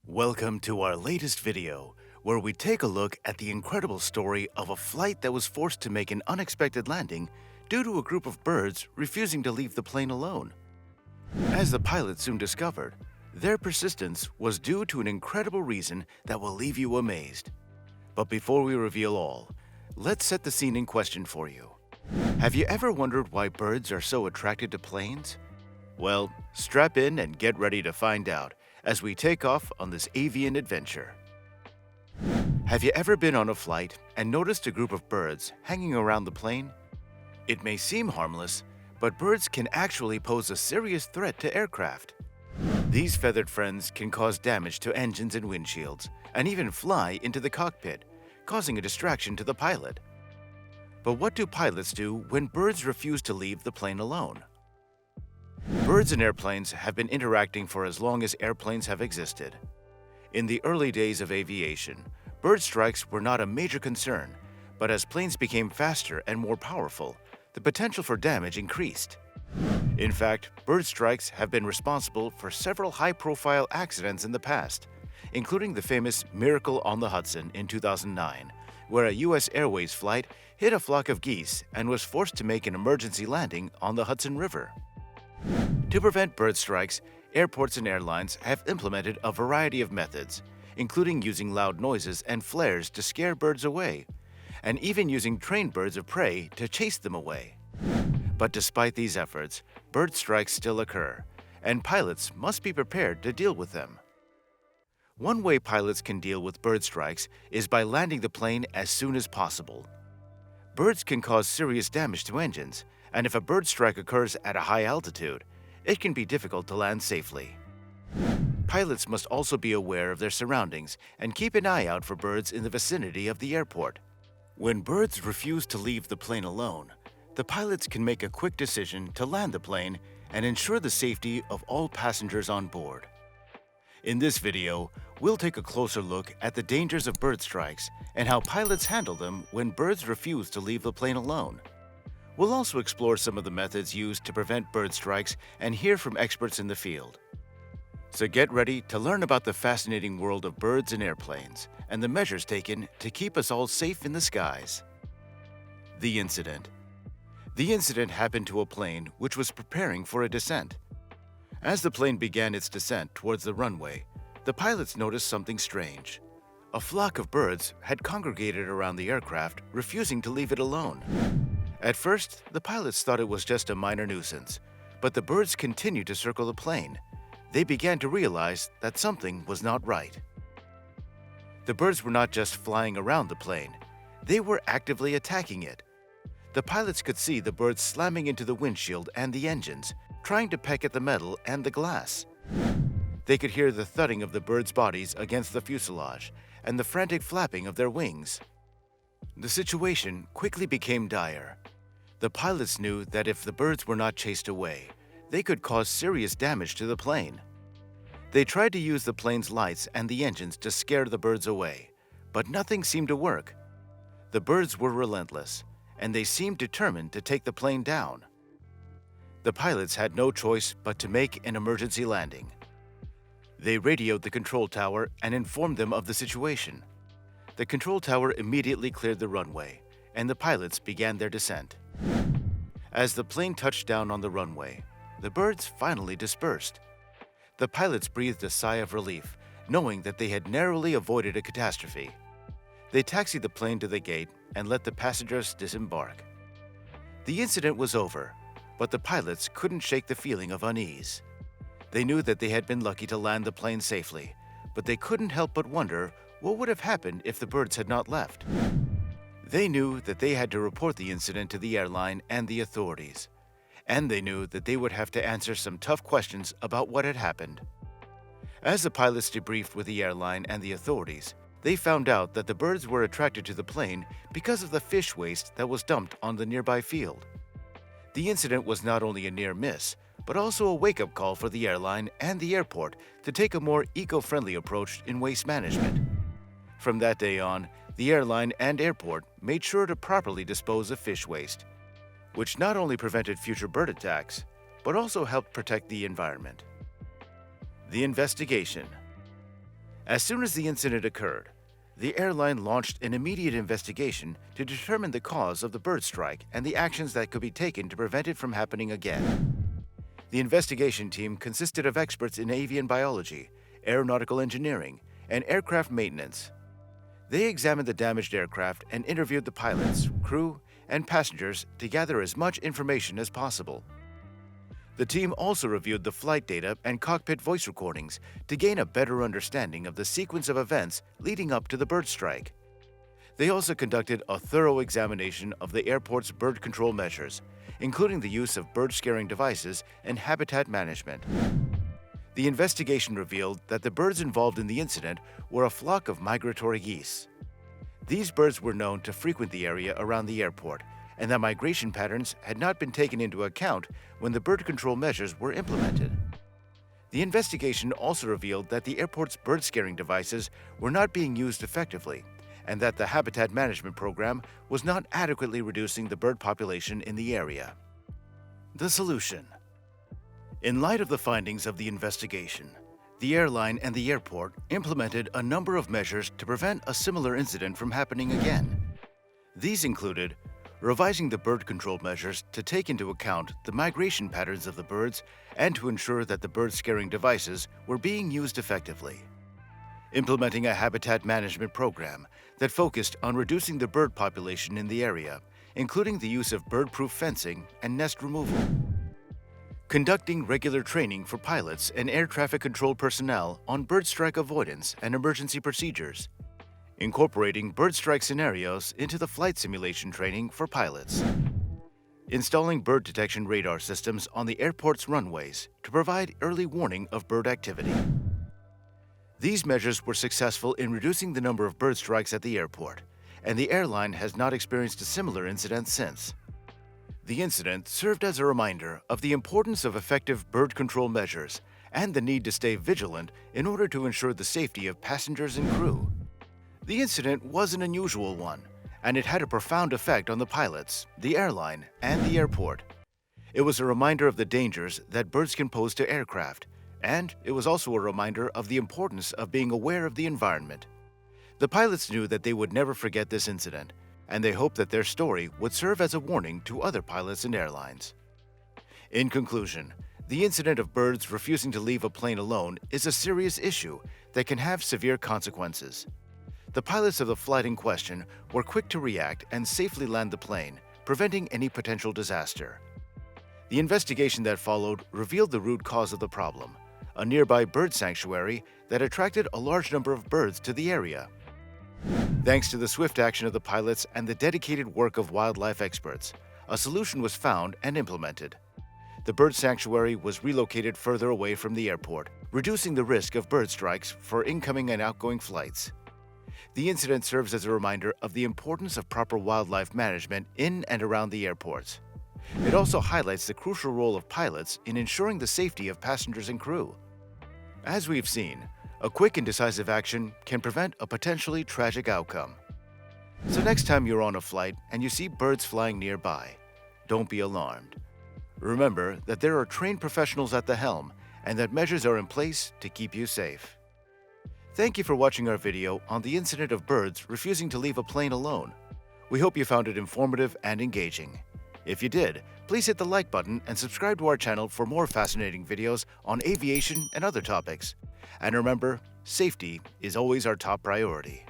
Welcome to our latest video, where we take a look at the incredible story of a flight that was forced to make an unexpected landing due to a group of birds refusing to leave the plane alone. As the pilot soon discovered, their persistence was due to an incredible reason that will leave you amazed. But before we reveal all, let's set the scene in question for you. Have you ever wondered why birds are so attracted to planes? Well, strap in and get ready to find out as we take off on this avian adventure. Have you ever been on a flight and noticed a group of birds hanging around the plane? It may seem harmless, but birds can actually pose a serious threat to aircraft. These feathered friends can cause damage to engines and windshields, and even fly into the cockpit, causing a distraction to the pilot. But what do pilots do when birds refuse to leave the plane alone? Birds and airplanes have been interacting for as long as airplanes have existed. In the early days of aviation, bird strikes were not a major concern, but as planes became faster and more powerful, the potential for damage increased. In fact, bird strikes have been responsible for several high-profile accidents in the past, including the famous Miracle on the Hudson in 2009, where a U.S. Airways flight hit a flock of geese and was forced to make an emergency landing on the Hudson River. To prevent bird strikes, airports and airlines have implemented a variety of methods, including using loud noises and flares to scare birds away, and even using trained birds of prey to chase them away. But despite these efforts, bird strikes still occur, and pilots must be prepared to deal with them. One way pilots can deal with bird strikes is by landing the plane as soon as possible. Birds can cause serious damage to engines, and if a bird strike occurs at a high altitude, it can be difficult to land safely. Pilots must also be aware of their surroundings and keep an eye out for birds in the vicinity of the airport. When birds refuse to leave the plane alone, the pilots can make a quick decision to land the plane and ensure the safety of all passengers on board. In this video, we'll take a closer look at the dangers of bird strikes and how pilots handle them when birds refuse to leave the plane alone. We'll also explore some of the methods used to prevent bird strikes and hear from experts in the field. So get ready to learn about the fascinating world of birds and airplanes and the measures taken to keep us all safe in the skies. The incident. The incident happened to a plane which was preparing for a descent. As the plane began its descent towards the runway, the pilots noticed something strange. A flock of birds had congregated around the aircraft, refusing to leave it alone. At first, the pilots thought it was just a minor nuisance, but the birds continued to circle the plane. They began to realize that something was not right. The birds were not just flying around the plane, they were actively attacking it. The pilots could see the birds slamming into the windshield and the engines, trying to peck at the metal and the glass. They could hear the thudding of the birds' bodies against the fuselage and the frantic flapping of their wings. The situation quickly became dire. The pilots knew that if the birds were not chased away, they could cause serious damage to the plane. They tried to use the plane's lights and the engines to scare the birds away, but nothing seemed to work. The birds were relentless, and they seemed determined to take the plane down. The pilots had no choice but to make an emergency landing. They radioed the control tower and informed them of the situation. The control tower immediately cleared the runway, and the pilots began their descent. As the plane touched down on the runway, the birds finally dispersed. The pilots breathed a sigh of relief, knowing that they had narrowly avoided a catastrophe. They taxied the plane to the gate and let the passengers disembark. The incident was over, but the pilots couldn't shake the feeling of unease. They knew that they had been lucky to land the plane safely, but they couldn't help but wonder what would have happened if the birds had not left. They knew that they had to report the incident to the airline and the authorities, and they knew that they would have to answer some tough questions about what had happened. As the pilots debriefed with the airline and the authorities, they found out that the birds were attracted to the plane because of the fish waste that was dumped on the nearby field. The incident was not only a near miss, but also a wake-up call for the airline and the airport to take a more eco-friendly approach in waste management. From that day on, the airline and airport made sure to properly dispose of fish waste, which not only prevented future bird attacks, but also helped protect the environment. The investigation. As soon as the incident occurred, the airline launched an immediate investigation to determine the cause of the bird strike and the actions that could be taken to prevent it from happening again. The investigation team consisted of experts in avian biology, aeronautical engineering, and aircraft maintenance. They examined the damaged aircraft and interviewed the pilots, crew, and passengers to gather as much information as possible. The team also reviewed the flight data and cockpit voice recordings to gain a better understanding of the sequence of events leading up to the bird strike. They also conducted a thorough examination of the airport's bird control measures, including the use of bird-scaring devices and habitat management. The investigation revealed that the birds involved in the incident were a flock of migratory geese. These birds were known to frequent the area around the airport, and that migration patterns had not been taken into account when the bird control measures were implemented. The investigation also revealed that the airport's bird-scaring devices were not being used effectively, and that the habitat management program was not adequately reducing the bird population in the area. The solution. In light of the findings of the investigation, the airline and the airport implemented a number of measures to prevent a similar incident from happening again. These included revising the bird control measures to take into account the migration patterns of the birds and to ensure that the bird-scaring devices were being used effectively. Implementing a habitat management program that focused on reducing the bird population in the area, including the use of bird-proof fencing and nest removal. Conducting regular training for pilots and air traffic control personnel on bird strike avoidance and emergency procedures. Incorporating bird strike scenarios into the flight simulation training for pilots. Installing bird detection radar systems on the airport's runways to provide early warning of bird activity. These measures were successful in reducing the number of bird strikes at the airport, and the airline has not experienced a similar incident since. The incident served as a reminder of the importance of effective bird control measures and the need to stay vigilant in order to ensure the safety of passengers and crew. The incident was an unusual one, and it had a profound effect on the pilots, the airline, and the airport. It was a reminder of the dangers that birds can pose to aircraft, and it was also a reminder of the importance of being aware of the environment. The pilots knew that they would never forget this incident, and they hoped that their story would serve as a warning to other pilots and airlines. In conclusion, the incident of birds refusing to leave a plane alone is a serious issue that can have severe consequences. The pilots of the flight in question were quick to react and safely land the plane, preventing any potential disaster. The investigation that followed revealed the root cause of the problem, a nearby bird sanctuary that attracted a large number of birds to the area. Thanks to the swift action of the pilots and the dedicated work of wildlife experts, a solution was found and implemented. The bird sanctuary was relocated further away from the airport, reducing the risk of bird strikes for incoming and outgoing flights. The incident serves as a reminder of the importance of proper wildlife management in and around the airports. It also highlights the crucial role of pilots in ensuring the safety of passengers and crew. As we've seen, a quick and decisive action can prevent a potentially tragic outcome. So next time you're on a flight and you see birds flying nearby, don't be alarmed. Remember that there are trained professionals at the helm and that measures are in place to keep you safe. Thank you for watching our video on the incident of birds refusing to leave a plane alone. We hope you found it informative and engaging. If you did, please hit the like button and subscribe to our channel for more fascinating videos on aviation and other topics. And remember, safety is always our top priority.